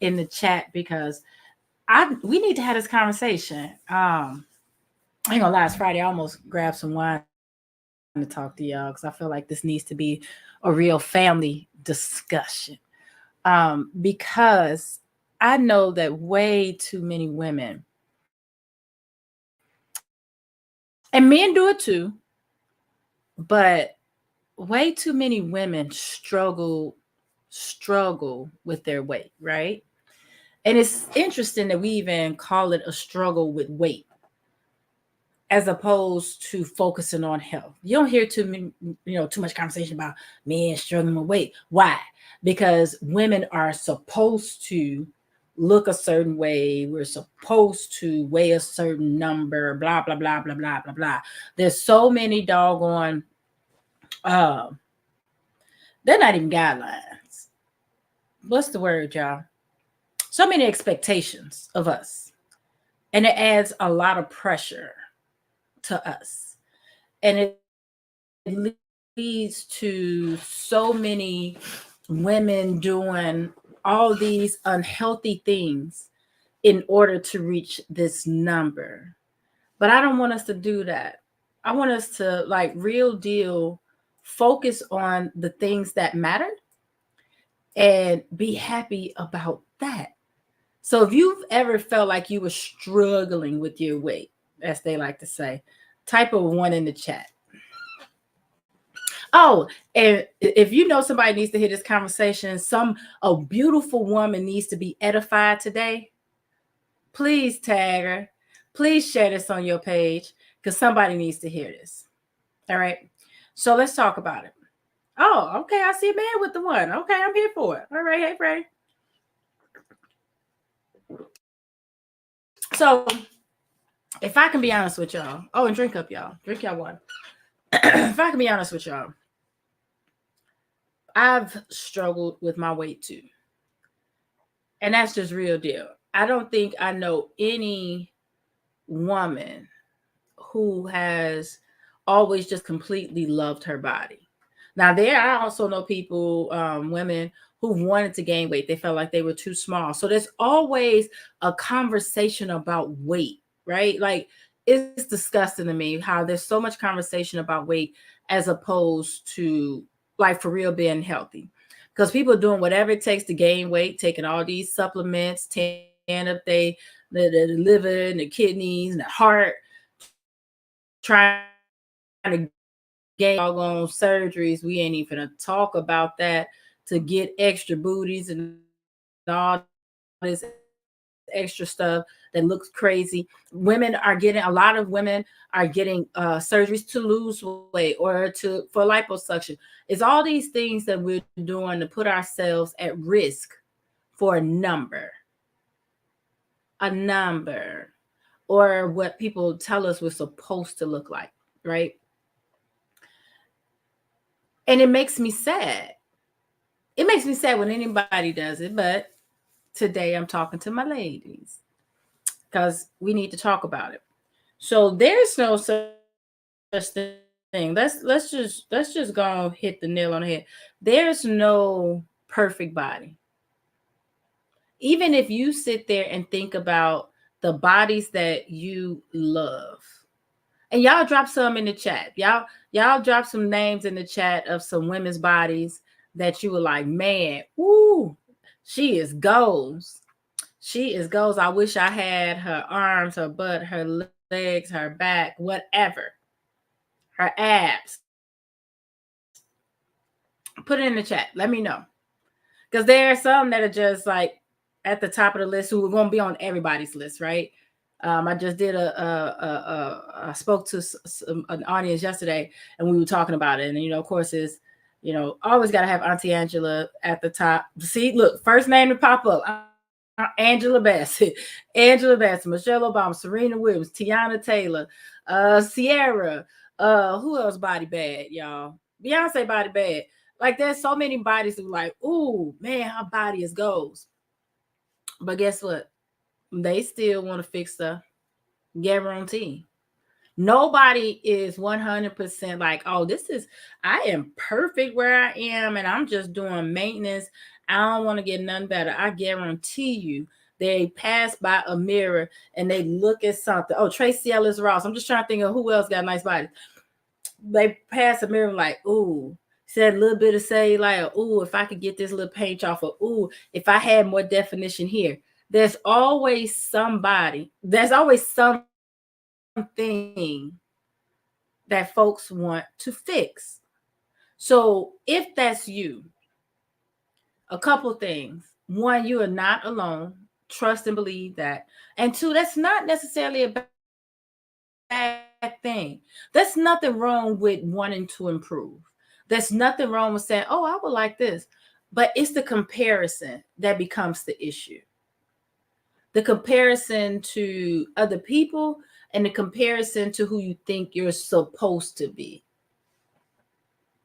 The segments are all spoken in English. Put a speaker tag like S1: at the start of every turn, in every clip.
S1: in the chat because we need to have this conversation. I ain't gonna lie, it's Friday. I almost grabbed some wine to talk to y'all because I feel like this needs to be a real family discussion. Because I know that way too many women, and men do it too, but way too many women struggle with their weight, right? And it's interesting that we even call it a struggle with weight as opposed to focusing on health. You don't hear too much conversation about men struggling with weight. Why? Because women are supposed to look a certain way. We're supposed to weigh a certain number, blah, blah, blah, blah, blah, blah, blah. There's so many doggone, uh, they're not even guidelines. What's the word, y'all? So many expectations of us. And it adds a lot of pressure to us. And it leads to so many women doing all these unhealthy things in order to reach this number. But I don't want us to do that. I want us to, like, real deal, focus on the things that matter and be happy about that. So if you've ever felt like you were struggling with your weight, as they like to say, type a one in the chat. Oh, and if you know somebody needs to hear this conversation, a beautiful woman needs to be edified today, please tag her. Please share this on your page because somebody needs to hear this. All right. So let's talk about it. Oh, okay. I see a man with the one. Okay, I'm here for it. All right. Hey, Bray. So if I can be honest with y'all, oh, and drink up, y'all. Drink y'all one. If I can be honest with y'all, I've struggled with my weight too. And that's just real deal. I don't think I know any woman who has always just completely loved her body. Now, I also know people, women who wanted to gain weight. They felt like they were too small. So there's always a conversation about weight, right? Like, it's disgusting to me how there's so much conversation about weight as opposed to, like, for real being healthy. Because people are doing whatever it takes to gain weight, taking all these supplements, tearing up the liver and the kidneys and the heart, trying to gain doggone surgeries. We ain't even gonna talk about that, to get extra booties and all this extra stuff that looks crazy. A lot of women are getting surgeries to lose weight or for liposuction. It's all these things that we're doing to put ourselves at risk for a number, or what people tell us we're supposed to look like, right? And it makes me sad. It makes me sad when anybody does it, but today I'm talking to my ladies because we need to talk about it. So there's no such thing. Let's just go hit the nail on the head. There's no perfect body. Even if you sit there and think about the bodies that you love, and y'all drop some in the chat. Y'all drop some names in the chat of some women's bodies that you were like, man, ooh, she is goals. She is goals. I wish I had her arms, her butt, her legs, her back, whatever. Her abs. Put it in the chat. Let me know. Because there are some that are just like at the top of the list who are going to be on everybody's list, right? I just did I spoke to an audience yesterday, and we were talking about it. And, of course, always got to have Auntie Angela at the top. See, look, first name to pop up, Angela Bassett, Angela Bassett, Michelle Obama, Serena Williams, Tiana Taylor, Sierra, who else body bad, y'all? Beyonce body bad. Like, there's so many bodies who like, ooh, man, her body is goals. But guess what? They still want to fix stuff. Guarantee. Nobody is 100% like, oh, I am perfect where I am and I'm just doing maintenance. I don't want to get none better. I guarantee you, they pass by a mirror and they look at something. Oh, Tracy Ellis Ross. I'm just trying to think of who else got a nice body. They pass a mirror like, ooh, said a little bit of say like, ooh, if I could get this little paint off, or ooh, if I had more definition here. There's always somebody, there's always something that folks want to fix. So if that's you, a couple things. One, you are not alone. Trust and believe that. And two, that's not necessarily a bad thing. There's nothing wrong with wanting to improve. There's nothing wrong with saying, oh, I would like this. But it's the comparison that becomes the issue. The comparison to other people and the comparison to who you think you're supposed to be.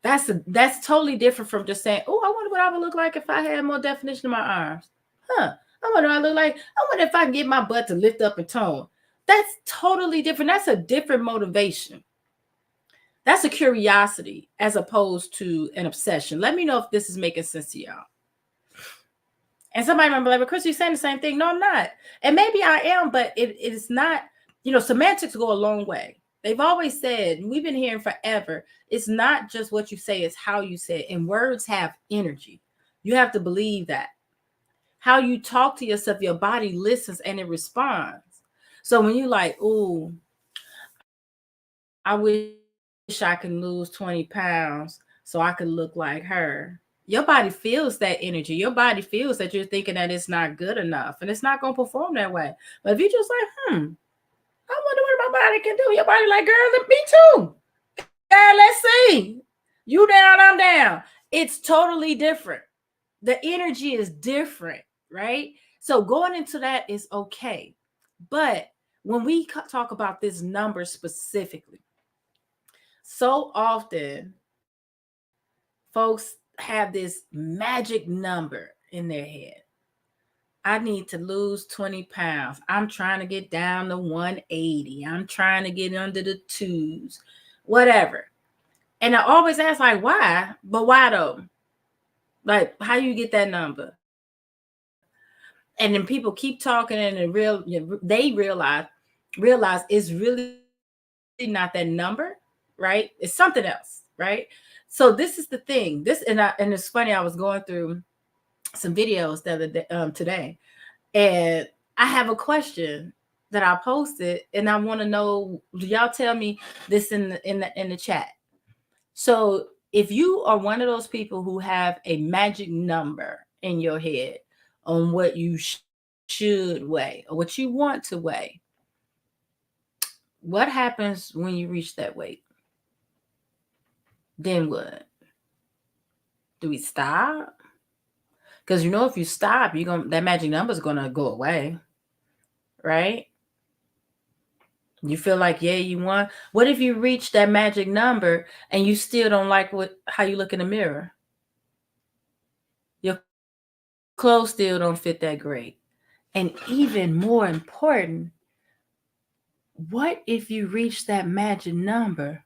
S1: That's totally different from just saying, oh, I wonder what I would look like if I had more definition in my arms. I wonder what I look like. I wonder if I can get my butt to lift up and tone. That's totally different. That's a different motivation. That's a curiosity as opposed to an obsession. Let me know if this is making sense to y'all. And somebody might be like, well, Chris, you're saying the same thing. No, I'm not. And maybe I am, but it is not, semantics go a long way. They've always said, and we've been hearing forever, it's not just what you say, it's how you say it. And words have energy. You have to believe that. How you talk to yourself, your body listens and it responds. So when you're like, oh, I wish I could lose 20 pounds so I could look like her. Your body feels that energy. Your body feels that you're thinking that it's not good enough and it's not going to perform that way. But if you just like, I wonder what my body can do. Your body like, girl, me too. Girl, let's see. You down, I'm down. It's totally different. The energy is different, right? So going into that is okay. But when we talk about this number specifically, so often folks have this magic number in their head. I need to lose 20 pounds. I'm trying to get down to 180. I'm trying to get under the twos, whatever. And I always ask, like, why? But why though? Like, how you get that number? And then people keep talking, and they realize it's really not that number, right? It's something else, right? So this is the thing. And it's funny. I was going through some videos the other day, today, and I have a question that I posted, and I want to know. Do y'all tell me this in the chat? So if you are one of those people who have a magic number in your head on what you should weigh or what you want to weigh, what happens when you reach that weight? Then what? Do we stop? Because if you stop, that magic number is gonna go away, right? You feel like, yeah, you won. What if you reach that magic number and you still don't like how you look in the mirror? Your clothes still don't fit that great. And even more important, what if you reach that magic number,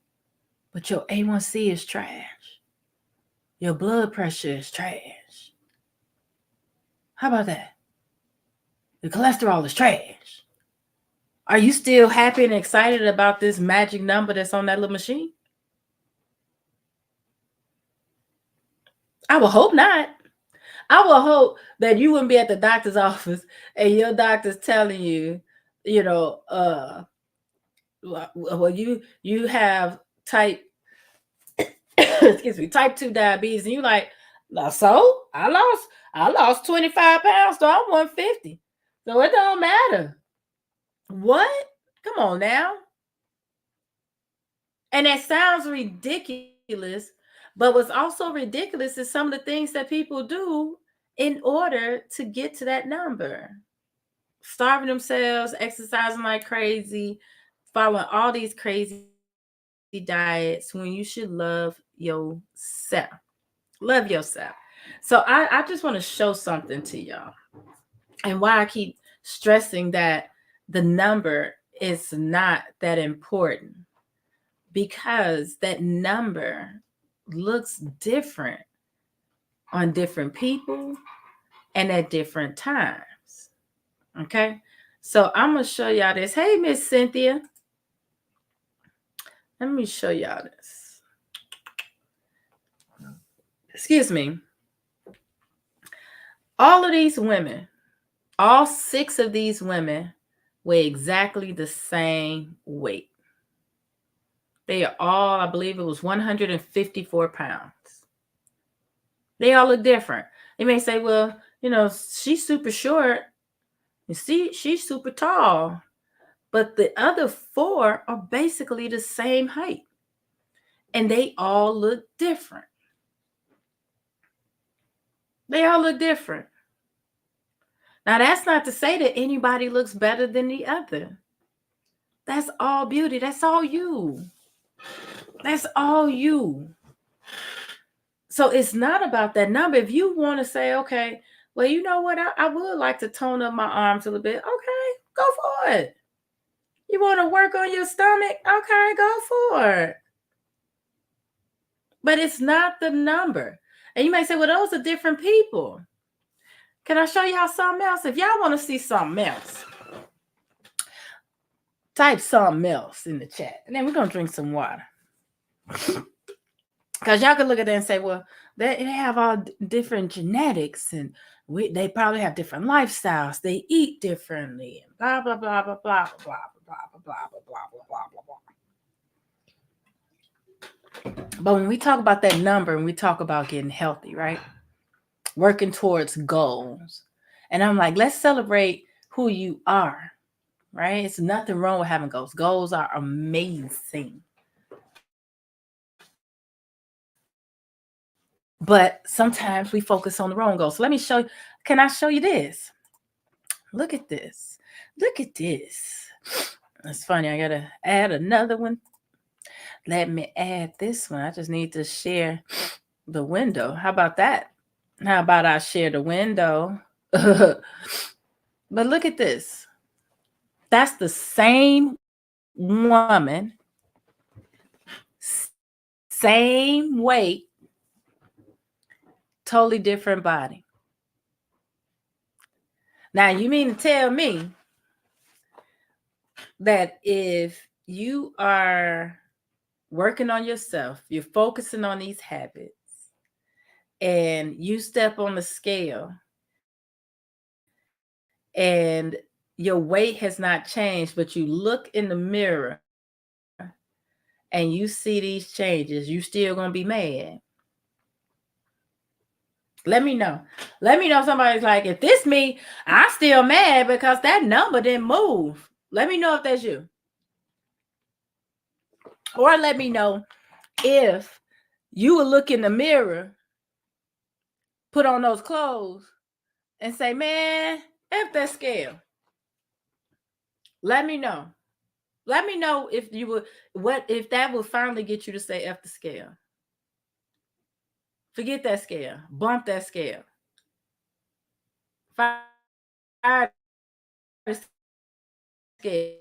S1: but your A1C is trash? Your blood pressure is trash. How about that? The cholesterol is trash. Are you still happy and excited about this magic number that's on that little machine? I will hope not. I will hope that you wouldn't be at the doctor's office and your doctor's telling you, well, you have type excuse me, type 2 diabetes, and you like, so I lost 25 pounds, so I'm 150. So it don't matter. What? Come on now. And that sounds ridiculous, but what's also ridiculous is some of the things that people do in order to get to that number. Starving themselves, exercising like crazy, following all these crazy diets when you should love yourself. Love yourself. So I just want to show something to y'all, and why I keep stressing that the number it's not that important because that number looks different on different people and at different times. Okay. So I'm going to show y'all this. Hey, Miss Cynthia. Let me show y'all this. Excuse me. All of these women, all 6 of these women weigh exactly the same weight. They are all, I believe it was 154 pounds. They all look different. You may say, well, she's super short and she's super tall. But the other 4 are basically the same height. And they all look different. They all look different. Now, that's not to say that anybody looks better than the other. That's all beauty. That's all you. That's all you. So it's not about that number. If you want to say, okay, well, you know what? I would like to tone up my arms a little bit. Okay, go for it. You want to work on your stomach? Okay, go for it. But it's not the number. And you may say, well, those are different people. Can I show y'all something else? If y'all want to see something else, type something else in the chat. And then we're going to drink some water. Because y'all can look at that and say, well, they have all different genetics and they probably have different lifestyles. They eat differently. And blah, blah, blah, blah, blah, blah, blah, blah, blah, blah, blah, blah, blah, blah. But when we talk about that number and we talk about getting healthy, right? Working towards goals. And I'm like, let's celebrate who you are, right? It's nothing wrong with having goals. Goals are amazing. But sometimes we focus on the wrong goals. So let me show you. Can I show you this? Look at this. Look at this. It's funny. I got to add another one. Let me add this one. I just need to share the window. How about that? How about I share the window? But look at this. That's the same woman, same weight, totally different body. Now, you mean to tell me that if you are working on yourself, you're focusing on these habits, and you step on the scale and your weight has not changed, but you look in the mirror and you see these changes, you still gonna be mad? Let me know. Let me know. Somebody's like, if this me, I'm still mad because that number didn't move. Let me know if that's you. Or let me know if you would look in the mirror, put on those clothes, and say, man, F that scale. Let me know. Let me know if you would, if that would finally get you to say F the scale. Forget that scale. Bump that scale. Fire the scale.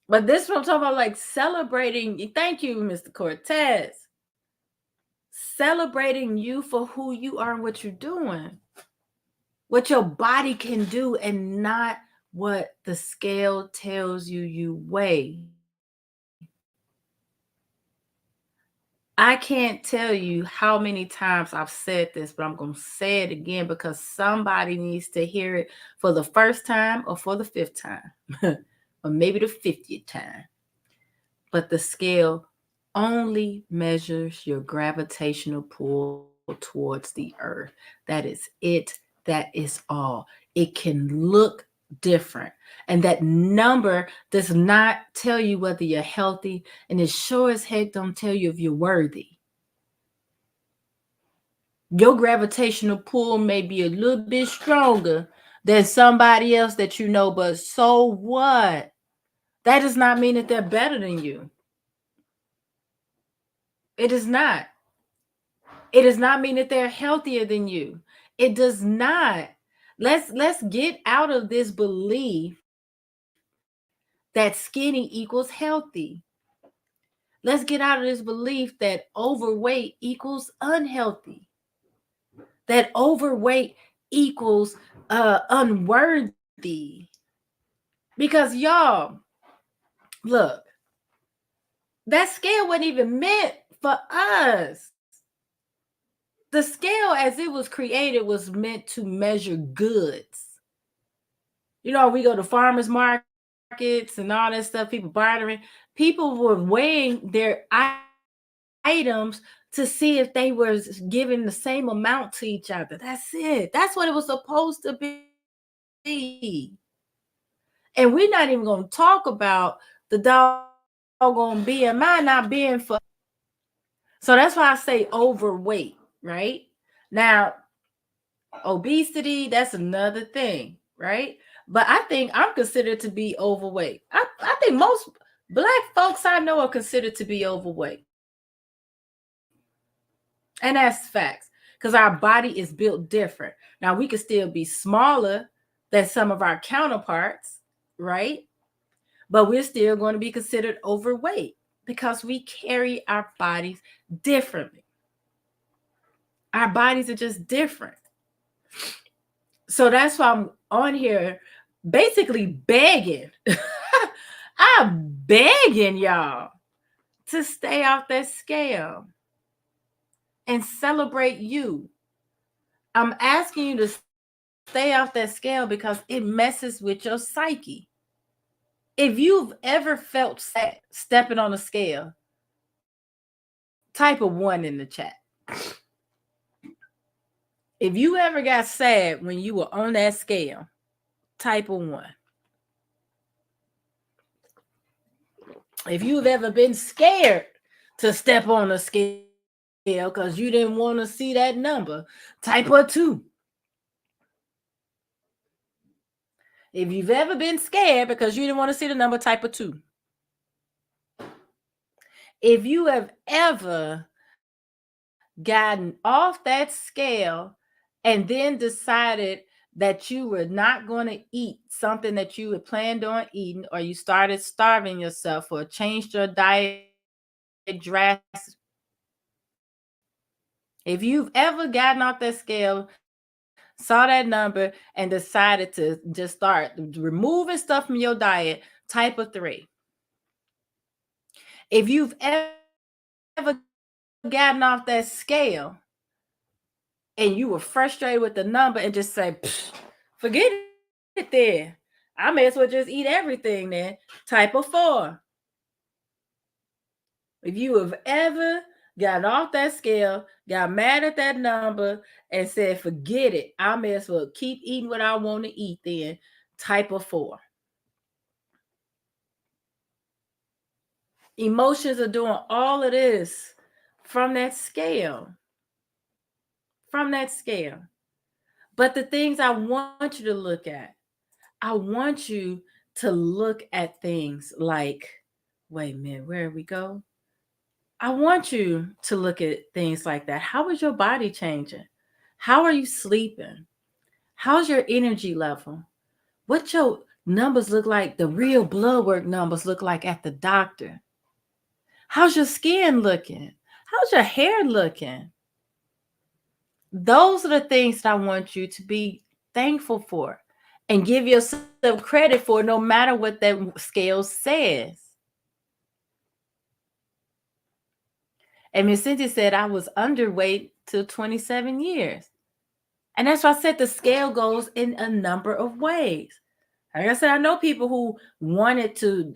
S1: But this one I'm talking about, like celebrating. Thank you, Mr. Cortez. Celebrating you for who you are and what you're doing. What your body can do and not what the scale tells you weigh. I can't tell you how many times I've said this, but I'm going to say it again because somebody needs to hear it for the first time or for the 5th time, or maybe the 50th time. But the scale only measures your gravitational pull towards the earth. That is it. That is all. It can look different. And that number does not tell you whether you're healthy, and it sure as heck don't tell you if you're worthy. Your gravitational pull may be a little bit stronger than somebody else that you know, but so what? That does not mean that they're better than you. It does not. It does not mean that they're healthier than you. It does not. Let's get out of this belief that skinny equals healthy. Let's get out of this belief that overweight equals unhealthy, that overweight equals unworthy. Because y'all, look, that scale wasn't even meant for us. The scale, as it was created, was meant to measure goods. You know, we go to farmers markets and all that stuff, people bartering. People were weighing their items to see if they were giving the same amount to each other. That's it. That's what it was supposed to be. And we're not even going to talk about the doggone BMI not being for us. So that's why I say overweight, right? Now, obesity, that's another thing, right? But I think I'm considered to be overweight. I think most black folks I know are considered to be overweight. And that's facts, because our body is built different. Now, we could still be smaller than some of our counterparts, right? But we're still going to be considered overweight because we carry our bodies differently. Our bodies are just different. So that's why I'm on here basically begging. I'm begging y'all to stay off that scale and celebrate you. I'm asking you to stay off that scale because it messes with your psyche. If you've ever felt sad stepping on a scale, type a one in the chat. If you ever got sad when you were on that scale, type a one. If you've ever been scared to step on a scale because you didn't want to see that number, type a two. If you've ever been scared because you didn't want to see the number, type a two. If you have ever gotten off that scale and then decided that you were not going to eat something that you had planned on eating, or you started starving yourself or changed your diet drastically, if you've ever gotten off that scale, saw that number, and decided to just start removing stuff from your diet, type a three. If you've ever gotten off that scale and you were frustrated with the number and just say, forget it then. I may as well just eat everything then, type a four. If you have ever gotten off that scale, got mad at that number, and said, forget it, I may as well keep eating what I want to eat then, type a four. Emotions are doing all of this from that scale. From that scale. But the things I want you to look at, I want you to look at things like, wait a minute, where we go? I want you to look at things like that. How is your body changing? How are you sleeping? How's your energy level? What your numbers look like, the real blood work numbers look like at the doctor? How's your skin looking? How's your hair looking? Those are the things that I want you to be thankful for and give yourself credit for, no matter what that scale says. And Miss Cynthia said I was underweight till 27 years. And that's why I said the scale goes in a number of ways. Like I said, I know people who wanted to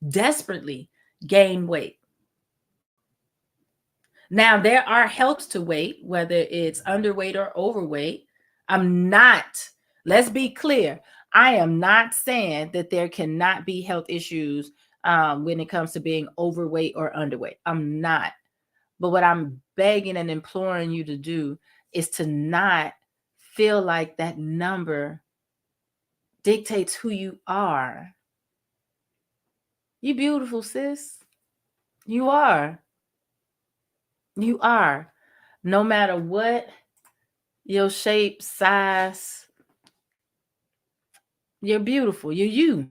S1: desperately gain weight. Now, there are helps to weight, whether it's underweight or overweight. I'm not, let's be clear, I am not saying that there cannot be health issues when it comes to being overweight or underweight. I'm not. But what I'm begging and imploring you to do is to not feel like that number dictates who you are. You beautiful, sis. You are. You are. No matter what your shape, size, you're beautiful. You're you.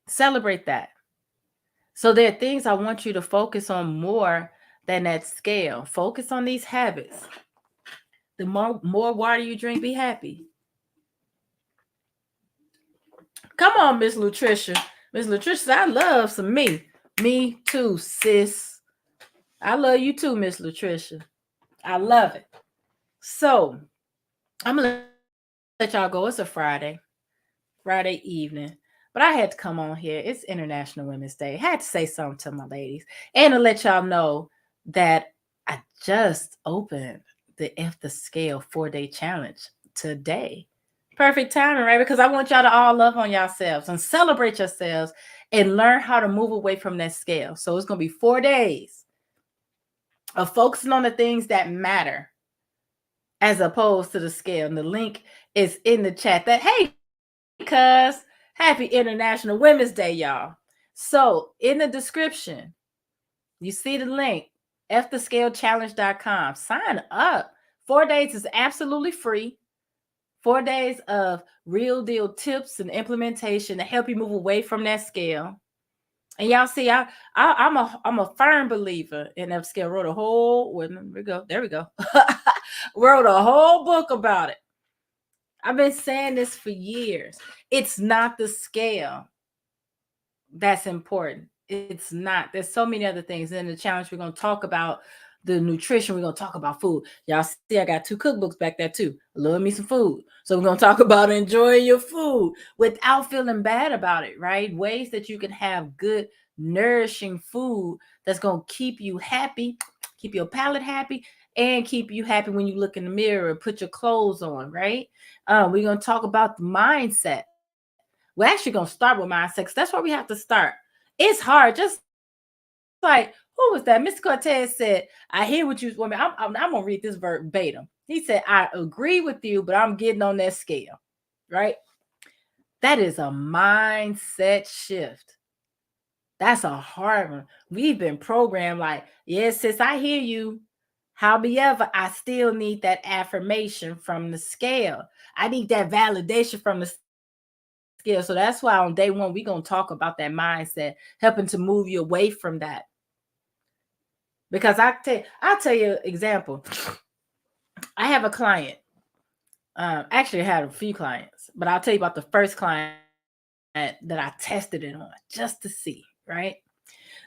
S1: Celebrate that. So there are things I want you to focus on more than that scale. Focus on these habits. The more water you drink, be happy. Come on, Miss Lutricia. Miss Lutricia, I love some me. Me too, sis. I love you too, Miss Lutricia. I love it. So I'm gonna let y'all go. It's a Friday evening. But I had to come on here. It's International Women's Day. I had to say something to my ladies and to let y'all know that I just opened the F the Scale 4-day challenge today. Perfect timing, right? Because I want y'all to all love on yourselves and celebrate yourselves and learn how to move away from that scale. So it's going to be 4 days of focusing on the things that matter as opposed to the scale. And the link is in the chat. That, hey, cuz, happy International Women's Day, y'all. So in the description, you see the link, fthescalechallenge.com. Sign up. 4 days is absolutely free. 4 days of real deal tips and implementation to help you move away from that scale. And y'all see, I'm a firm believer in F scale. Wrote a whole, there we go. Wrote a whole book about it. I've been saying this for years. It's not the scale that's important. It's not. There's so many other things. In the challenge, we're going to talk about the nutrition. We're going to talk about food. Y'all see, I got 2 cookbooks back there too. I love me some food. So we're going to talk about enjoying your food without feeling bad about it, right? Ways that you can have good, nourishing food that's going to keep you happy, keep your palate happy, and keep you happy when you look in the mirror and put your clothes on, right? We're going to talk about the mindset. We're actually going to start with mindset because that's where we have to start. It's hard. Just like, who was that? Mr. Cortez said, I hear what you women. I'm going to read this verbatim. He said, I agree with you, but I'm getting on that scale, right? That is a mindset shift. That's a hard one. We've been programmed like, yes, sis, I hear you. However, I still need that affirmation from the scale. I need that validation from the scale. So that's why on day 1, we're going to talk about that mindset, helping to move you away from that. Because I'll tell you an example. I have a client. Actually, I had a few clients, but I'll tell you about the first client that I tested it on just to see, right?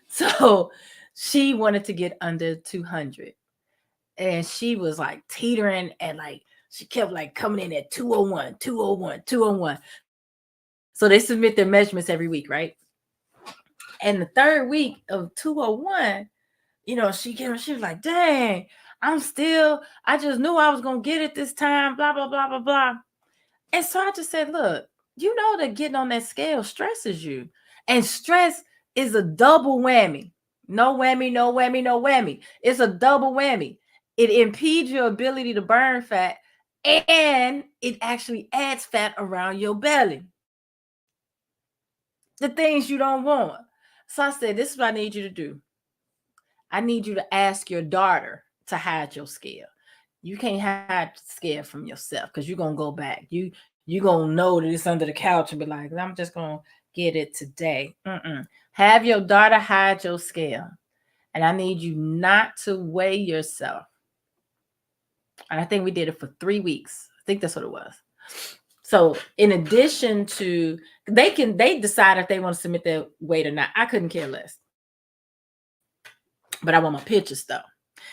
S1: So she wanted to get under 200. And she was like teetering and like, she kept like coming in at 201, 201, 201. So they submit their measurements every week, right? And the 3rd week of 201, she was like, dang, I just knew I was going to get it this time, blah, blah, blah, blah, blah. And so I just said, look, you know that getting on that scale stresses you. And stress is a double whammy. No whammy, no whammy, no whammy. It's a double whammy. It impedes your ability to burn fat, and it actually adds fat around your belly. The things you don't want. So I said, this is what I need you to do. I need you to ask your daughter to hide your scale. You can't hide the scale from yourself because you're going to go back. You're going to know that it's under the couch and be like, I'm just going to get it today. Have your daughter hide your scale. And I need you not to weigh yourself. And I think we did it for 3 weeks. I think that's what it was. So in addition to, they decide if they want to submit their weight or not. I couldn't care less. But I want my pictures though.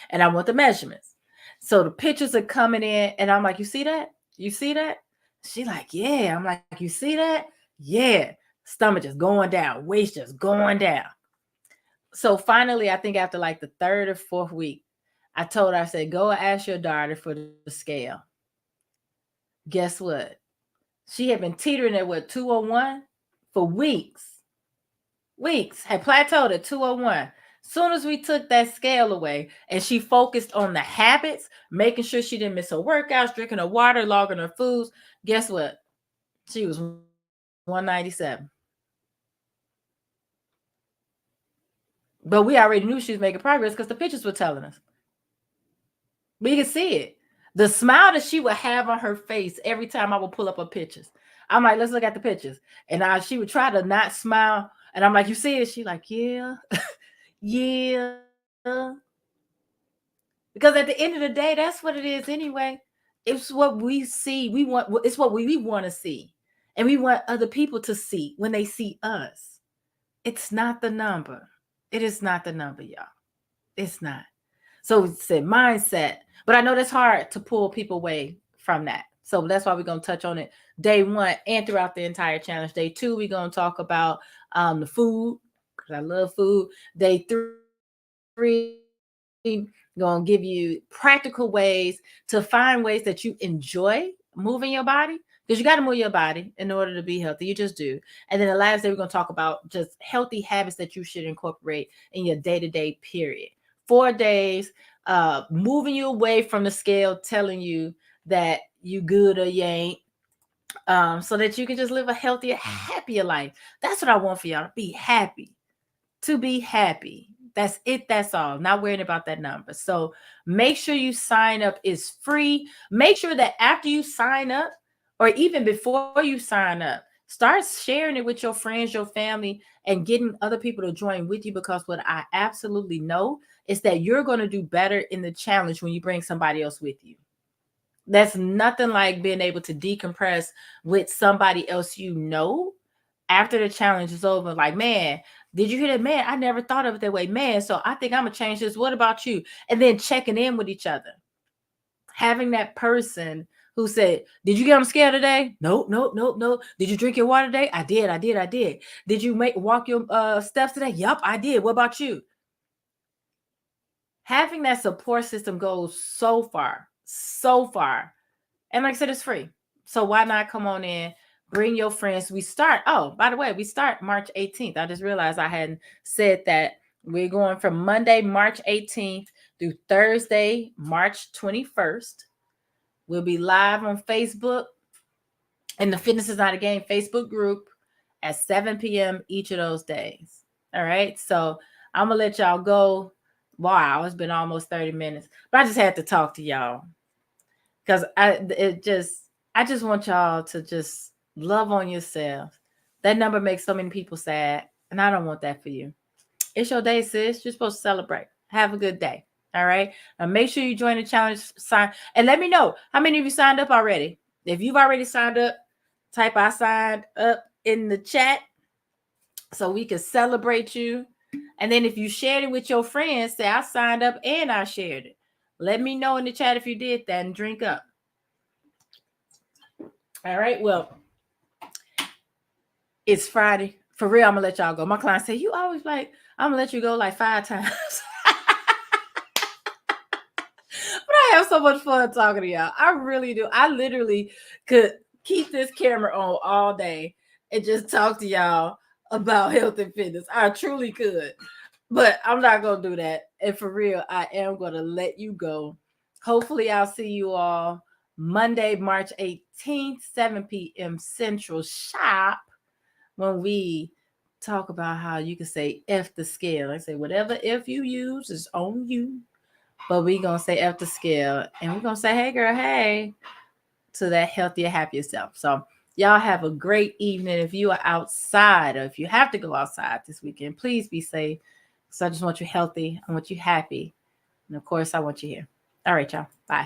S1: And I want the measurements. So the pictures are coming in and I'm like, you see that? You see that? She like, yeah. I'm like, you see that? Yeah. Stomach just going down, waist just going down. So finally, I think after like the 3rd or 4th week, I told her, I said, go ask your daughter for the scale. Guess what? She had been teetering at 201 for weeks. Had plateaued at 201. Soon as we took that scale away and she focused on the habits, making sure she didn't miss her workouts, drinking her water, logging her foods, guess what? She was 197. But we already knew she was making progress because the pictures were telling us. We could see it. The smile that she would have on her face every time I would pull up her pictures. I'm like, let's look at the pictures. And she would try to not smile. And I'm like, you see it? She like, yeah, yeah. Because at the end of the day, that's what it is anyway. It's what we see. It's what we want to see. And we want other people to see when they see us. It's not the number. It is not the number, y'all. It's not. So it's a mindset. But I know that's hard to pull people away from that. So that's why we're going to touch on it day 1 and throughout the entire challenge. Day 2, we're going to talk about the food, because I love food. Day 3, going to give you practical ways to find ways that you enjoy moving your body, because you got to move your body in order to be healthy. You just do. And then the last day, we're going to talk about just healthy habits that you should incorporate in your day-to-day period. 4 days, moving you away from the scale, telling you that you good or you ain't, so that you can just live a healthier, happier life. That's what I want for y'all, to be happy. To be happy. That's it. That's all. Not worrying about that number. So make sure you sign up. It's free. Make sure that after you sign up, or even before you sign up, start sharing it with your friends, your family, and getting other people to join with you. Because what I absolutely know is that you're going to do better in the challenge when you bring somebody else with you. That's nothing like being able to decompress with somebody else you know after the challenge is over. Like, man, did you hear that? Man, I never thought of it that way. Man, so I think I'm going to change this. What about you? And then checking in with each other. Having that person who said, did you get on the scale today? Nope. Did you drink your water today? I did. Did you walk your steps today? Yup, I did. What about you? Having that support system goes so far. And like I said, it's free. So why not come on in, bring your friends. We start March 18th. I just realized I hadn't said that. We're going from Monday, March 18th through Thursday, March 21st. We'll be live on Facebook in the Fitness is Not a Game Facebook group at 7 p.m. each of those days. All right. So I'm going to let y'all go. Wow, it's been almost 30 minutes. But I just had to talk to y'all. Because I just want y'all to just love on yourself. That number makes so many people sad. And I don't want that for you. It's your day, sis. You're supposed to celebrate. Have a good day. All right. Now make sure you join the challenge, sign, and let me know how many of you signed up already. If you've already signed up, type I signed up in the chat so we can celebrate you. And then if you shared it with your friends, say I signed up and I shared it. Let me know in the chat if you did that, and drink up. All right. Well, it's Friday. For real, I'm going to let y'all go. My client said, you always like, I'm going to let you go like 5 times. But I have so much fun talking to y'all. I really do. I literally could keep this camera on all day and just talk to y'all about health and fitness. I truly could. But I'm not going to do that. And for real, I am going to let you go. Hopefully, I'll see you all Monday, March 18th, 7 p.m. Central Shop, when we talk about how you can say F the scale. I say whatever F you use is on you. But we're going to say F the scale. And we're going to say, hey, girl, hey, to that healthier, happier self. So y'all have a great evening. If you are outside, or if you have to go outside this weekend, please be safe. So I just want you healthy. I want you happy. And of course, I want you here. All right, y'all. Bye.